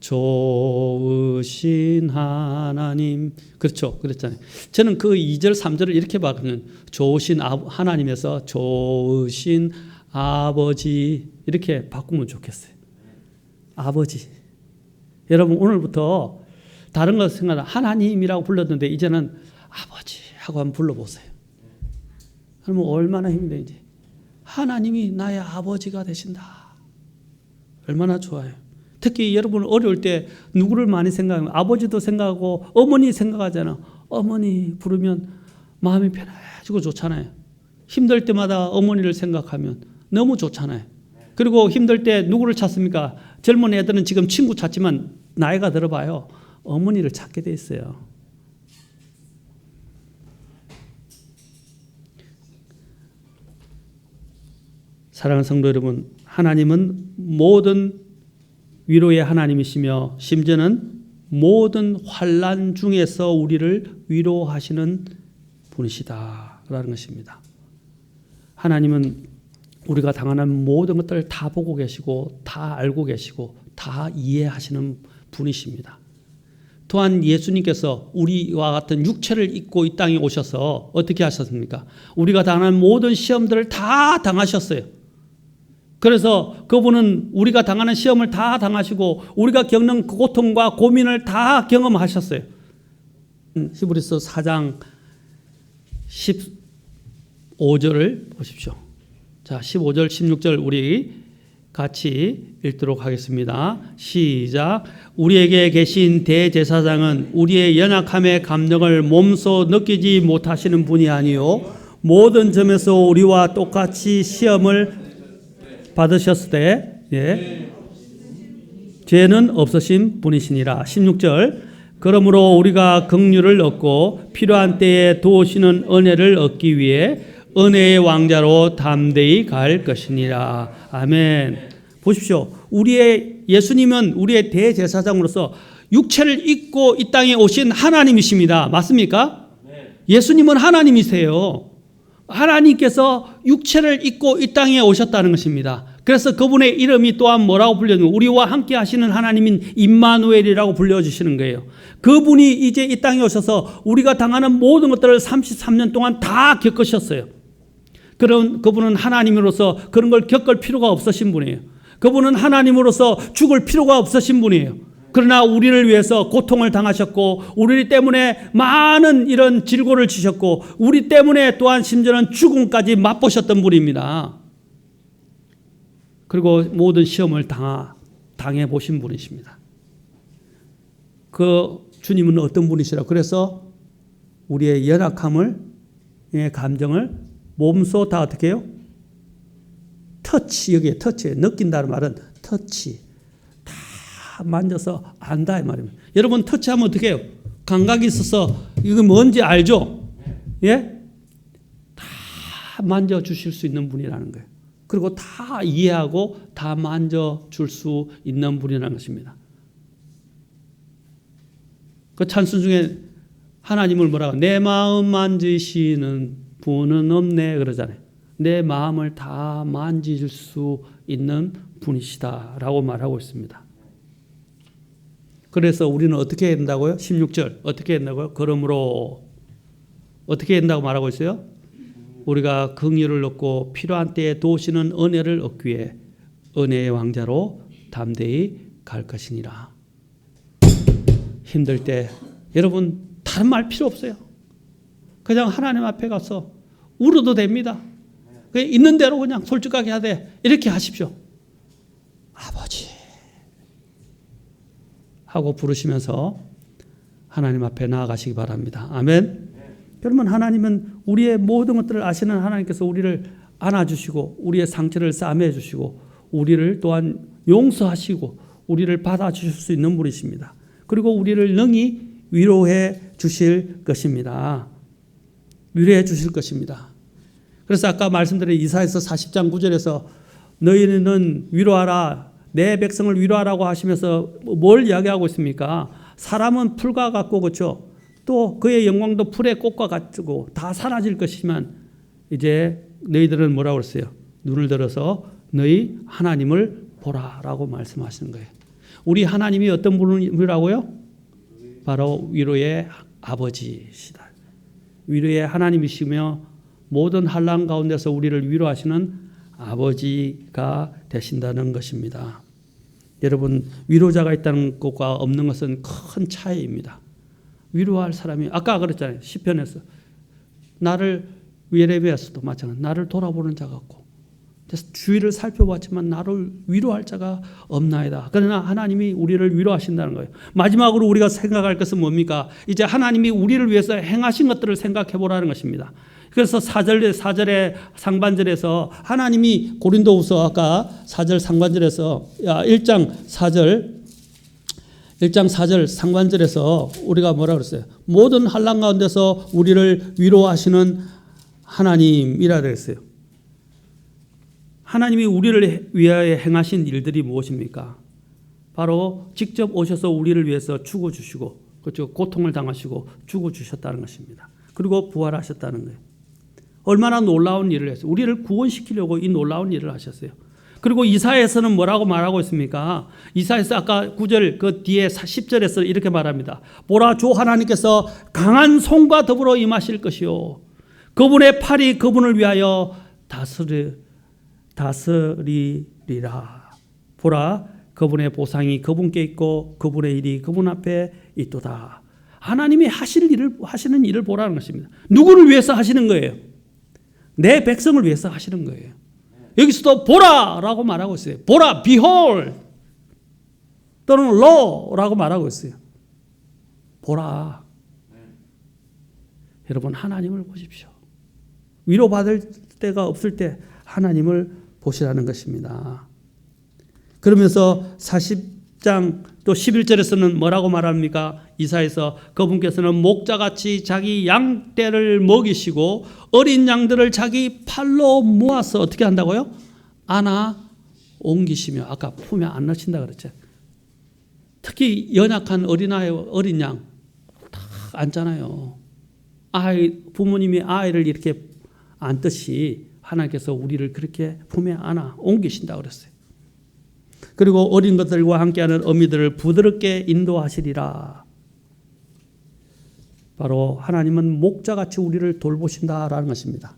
좋으신 하나님. 그렇죠. 그랬잖아요. 저는 그 2절, 3절을 이렇게 봤거든요. 좋으신 하나님에서 좋으신 아버지 이렇게 바꾸면 좋겠어요. 아버지. 여러분 오늘부터 다른 거 생각하다 하나님이라고 불렀는데 이제는 아버지 하고 한번 불러보세요. 그러면 얼마나 힘이 되는지. 하나님이 나의 아버지가 되신다. 얼마나 좋아요. 특히 여러분 어려울 때 누구를 많이 생각하면 아버지도 생각하고 어머니 생각하잖아. 어머니 부르면 마음이 편해지고 좋잖아요. 힘들 때마다 어머니를 생각하면 너무 좋잖아요. 그리고 힘들 때 누구를 찾습니까? 젊은 애들은 지금 친구 찾지만 나이가 들어봐요. 어머니를 찾게 돼 있어요. 사랑하는 성도 여러분, 하나님은 모든 위로의 하나님이시며 심지어는 모든 환난 중에서 우리를 위로하시는 분이시다라는 것입니다. 하나님은 우리가 당하는 모든 것들을 다 보고 계시고 다 알고 계시고 다 이해하시는 분이십니다. 또한 예수님께서 우리와 같은 육체를 입고 이 땅에 오셔서 어떻게 하셨습니까? 우리가 당하는 모든 시험들을 다 당하셨어요. 그래서 그분은 우리가 당하는 시험을 다 당하시고 우리가 겪는 고통과 고민을 다 경험하셨어요. 히브리서 4장 15절을 보십시오. 자, 15절, 16절 우리 같이 읽도록 하겠습니다. 시작. 우리에게 계신 대제사장은 우리의 연약함의 감정을 몸소 느끼지 못하시는 분이 아니요 모든 점에서 우리와 똑같이 시험을 받으셨을 때 죄는 없으신 분이시니라. 16절. 그러므로 우리가 긍휼을 얻고 필요한 때에 도우시는 은혜를 얻기 위해 은혜의 왕자로 담대히 갈 것이니라. 아멘. 보십시오. 예수님은 우리의 대제사장으로서 육체를 입고 이 땅에 오신 하나님이십니다. 맞습니까? 예수님은 하나님이세요. 하나님께서 육체를 입고 이 땅에 오셨다는 것입니다. 그래서 그분의 이름이 또한 뭐라고 불려주는 우리와 함께 하시는 하나님인 임마누엘이라고 불려주시는 거예요. 그분이 이제 이 땅에 오셔서 우리가 당하는 모든 것들을 33년 동안 다 겪으셨어요. 그분은 하나님으로서 그런 걸 겪을 필요가 없으신 분이에요. 그분은 하나님으로서 죽을 필요가 없으신 분이에요. 그러나 우리를 위해서 고통을 당하셨고 우리 때문에 많은 이런 질고를 지셨고 우리 때문에 또한 심지어는 죽음까지 맛보셨던 분입니다. 그리고 모든 시험을 당해 보신 분이십니다. 그 주님은 어떤 분이시라? 그래서 우리의 연약함을, 감정을 몸소 다 어떻게 해요? 터치, 여기에 터치, 느낀다는 말은 터치. 다 만져서 안다 이 말입니다. 여러분 터치하면 어떻게 해요? 감각이 있어서 이거 뭔지 알죠? 예? 다 만져주실 수 있는 분이라는 거예요. 그리고 다 이해하고 다 만져줄 수 있는 분이라는 것입니다. 그 찬송 중에 하나님을 뭐라고 내 마음 만지시는 분은 없네 그러잖아요. 내 마음을 다 만지실 수 있는 분이시다라고 말하고 있습니다. 그래서 우리는 어떻게 해야 된다고요? 16절 어떻게 해야 된다고요? 그러므로 어떻게 해야 된다고 말하고 있어요? 우리가 긍휼을 얻고 필요한 때에 도우시는 은혜를 얻기 위해 은혜의 왕자로 담대히 갈 것이니라. 힘들 때 여러분 다른 말 필요 없어요. 그냥 하나님 앞에 가서 울어도 됩니다. 그냥 있는 대로 그냥 솔직하게 하되 이렇게 하십시오. 아버지 하고 부르시면서 하나님 앞에 나아가시기 바랍니다. 아멘. 여러분 하나님은 우리의 모든 것들을 아시는 하나님께서 우리를 안아주시고 우리의 상처를 싸매주시고 우리를 또한 용서하시고 우리를 받아주실 수 있는 분이십니다. 그리고 우리를 능히 위로해 주실 것입니다. 위로해 주실 것입니다. 그래서 아까 말씀드린 이사야서 40장 9절에서 너희는 위로하라 내 백성을 위로하라고 하시면서 뭘 이야기하고 있습니까? 사람은 풀과 같고 그렇죠. 또 그의 영광도 풀의 꽃과 같고 다 사라질 것이지만 이제 너희들은 뭐라고 그랬어요? 눈을 들어서 너희 하나님을 보라라고 말씀하시는 거예요. 우리 하나님이 어떤 분이라고요? 바로 위로의 아버지시다. 위로의 하나님이시며 모든 환난 가운데서 우리를 위로하시는 아버지가 되신다는 것입니다. 여러분 위로자가 있다는 것과 없는 것은 큰 차이입니다. 위로할 사람이 아까 그랬잖아요. 시편에서 나를 예레미야서도 마찬가지 나를 돌아보는 자 같고 그래서 주위를 살펴봤지만 나를 위로할 자가 없나이다. 그러나 하나님이 우리를 위로하신다는 거예요. 마지막으로 우리가 생각할 것은 뭡니까? 이제 하나님이 우리를 위해서 행하신 것들을 생각해 보라는 것입니다. 그래서 4절의 상반절에서 하나님이 고린도후서 아까 4절 상반절에서 1장 4절 상반절에서 우리가 뭐라 그랬어요? 모든 환난 가운데서 우리를 위로하시는 하나님이라 그랬어요. 하나님이 우리를 위하여 행하신 일들이 무엇입니까? 바로 직접 오셔서 우리를 위해서 죽어주시고 그렇죠? 고통을 당하시고 죽어주셨다는 것입니다. 그리고 부활하셨다는 거예요. 얼마나 놀라운 일을 했어요. 우리를 구원시키려고 이 놀라운 일을 하셨어요. 그리고 이사야에서는 뭐라고 말하고 있습니까? 이사야에서 아까 9절 그 뒤에 10절에서 이렇게 말합니다. 보라 주 하나님께서 강한 손과 더불어 임하실 것이요 그분의 팔이 그분을 위하여 다스리리라. 보라 그분의 보상이 그분께 있고 그분의 일이 그분 앞에 있도다. 하나님이 하시는 일을 보라는 것입니다. 누구를 위해서 하시는 거예요? 내 백성을 위해서 하시는 거예요. 여기서도 보라라고 말하고 있어요. 보라, behold 또는 lo라고 말하고 있어요. 보라. 여러분 하나님을 보십시오. 위로받을 때가 없을 때 하나님을 보시라는 것입니다. 그러면서 40장 또 11절에서는 뭐라고 말합니까? 이사야에서 그분께서는 목자같이 자기 양떼를 먹이시고 어린 양들을 자기 팔로 모아서 어떻게 한다고요? 안아 옮기시며 아까 품에 안 넣으신다 그랬죠. 특히 연약한 어린아이 어린 양 다 안잖아요. 부모님이 아이를 이렇게 안듯이 하나님께서 우리를 그렇게 품에 안아 옮기신다 그랬어요. 그리고 어린 것들과 함께하는 어미들을 부드럽게 인도하시리라. 바로 하나님은 목자같이 우리를 돌보신다라는 것입니다.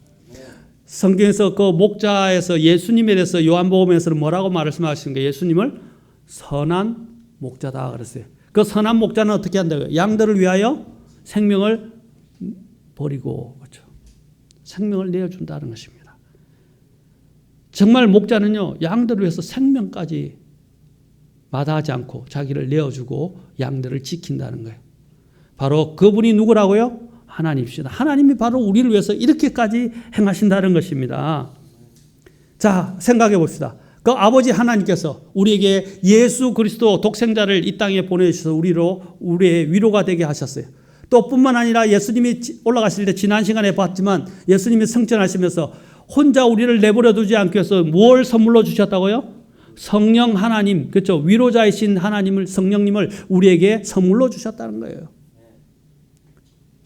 성경에서 그 목자에서 예수님에 대해서 요한복음에서는 뭐라고 말씀하시는 거예요? 예수님을 선한 목자다 그랬어요. 그 선한 목자는 어떻게 한다고요? 양들을 위하여 생명을 버리고 그렇죠. 생명을 내어준다는 것입니다. 정말 목자는요 양들을 위해서 생명까지 마다하지 않고 자기를 내어주고 양들을 지킨다는 거예요. 바로 그분이 누구라고요? 하나님이시다. 하나님이 바로 우리를 위해서 이렇게까지 행하신다는 것입니다. 자, 생각해 봅시다. 그 아버지 하나님께서 우리에게 예수 그리스도 독생자를 이 땅에 보내주셔서 우리의 위로가 되게 하셨어요. 또 뿐만 아니라 예수님이 올라가실 때 지난 시간에 봤지만 예수님이 승천하시면서 혼자 우리를 내버려 두지 않기 위해서 뭘 선물로 주셨다고요? 성령 하나님, 그렇죠? 위로자이신 하나님을, 성령님을 우리에게 선물로 주셨다는 거예요.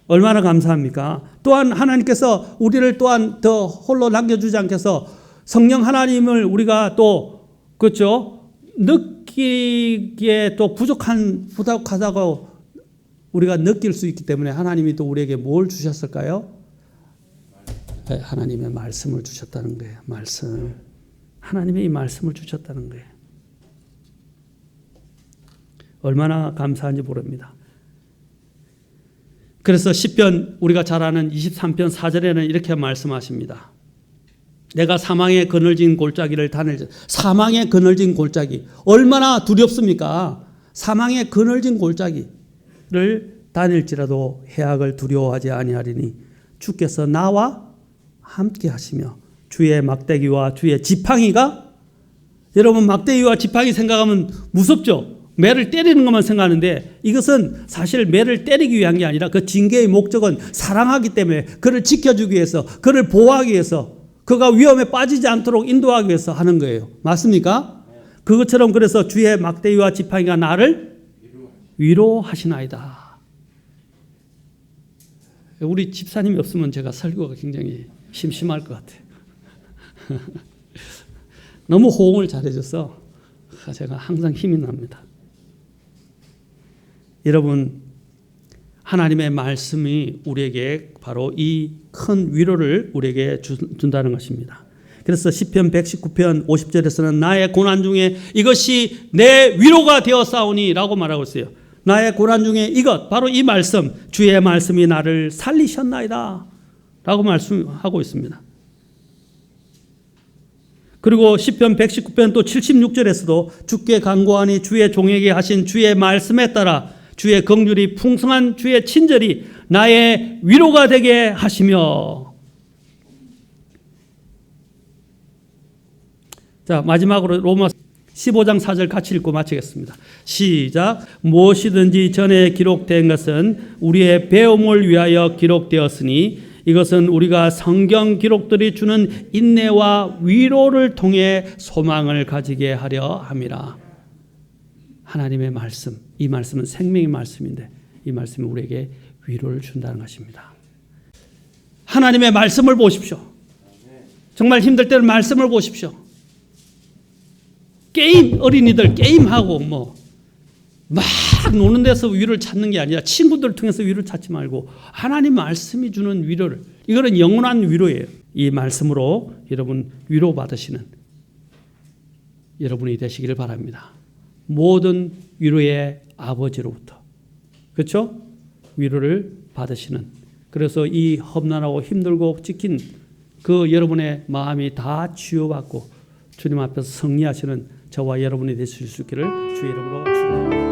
얼마나 감사합니까? 또한 하나님께서 우리를 또한 더 홀로 남겨주지 않겠어 성령 하나님을 우리가 또, 그렇죠? 느끼기에 또 부족하다고 우리가 느낄 수 있기 때문에 하나님이 또 우리에게 뭘 주셨을까요? 하나님의 말씀을 주셨다는 거예요. 말씀. 하나님의 이 말씀을 주셨다는 거예요. 얼마나 감사한지 모릅니다. 그래서 시편 우리가 잘 아는 23편 4절에는 이렇게 말씀하십니다. 내가 사망의 그늘진 골짜기를 사망의 그늘진 골짜기 얼마나 두렵습니까? 사망의 그늘진 골짜기를 다닐지라도 해악을 두려워하지 아니하리니 주께서 나와 함께 하시며 주의 막대기와 주의 지팡이가 여러분 막대기와 지팡이 생각하면 무섭죠? 매를 때리는 것만 생각하는데 이것은 사실 매를 때리기 위한 게 아니라 그 징계의 목적은 사랑하기 때문에 그를 지켜주기 위해서 그를 보호하기 위해서 그가 위험에 빠지지 않도록 인도하기 위해서 하는 거예요. 맞습니까? 그것처럼 그래서 주의 막대기와 지팡이가 나를 위로하시나이다. 우리 집사님이 없으면 제가 설교가 굉장히 심심할 것 같아요. 너무 호응을 잘해줘서 제가 항상 힘이 납니다. 여러분, 하나님의 말씀이 우리에게 바로 이 큰 위로를 우리에게 준다는 것입니다. 그래서 시편 119편 50절에서는 나의 고난 중에 이것이 내 위로가 되었사오니 라고 말하고 있어요. 나의 고난 중에 이것, 바로 이 말씀, 주의 말씀이 나를 살리셨나이다 라고 말씀하고 있습니다. 그리고 시편 119편 또 76절에서도 주께 간구하니 주의 종에게 하신 주의 말씀에 따라 주의 긍휼이 풍성한 주의 친절이 나의 위로가 되게 하시며. 자, 마지막으로 로마 15장 4절 같이 읽고 마치겠습니다. 시작. 무엇이든지 전에 기록된 것은 우리의 배움을 위하여 기록되었으니 이것은 우리가 성경 기록들이 주는 인내와 위로를 통해 소망을 가지게 하려 함이라. 하나님의 말씀, 이 말씀은 생명의 말씀인데 이 말씀이 우리에게 위로를 준다는 것입니다. 하나님의 말씀을 보십시오. 정말 힘들 때는 말씀을 보십시오. 어린이들 게임하고 막 노는 데서 위로를 찾는 게 아니라 친구들을 통해서 위로를 찾지 말고 하나님 말씀이 주는 위로를, 이거는 영원한 위로예요. 이 말씀으로 여러분 위로받으시는 여러분이 되시기를 바랍니다. 모든 위로의 아버지로부터, 그렇죠? 위로를 받으시는, 그래서 이 험난하고 힘들고 찍힌 그 여러분의 마음이 다 치유받고 주님 앞에서 승리하시는 저와 여러분이 되실 수 있기를 주의 이름으로 축원합니다.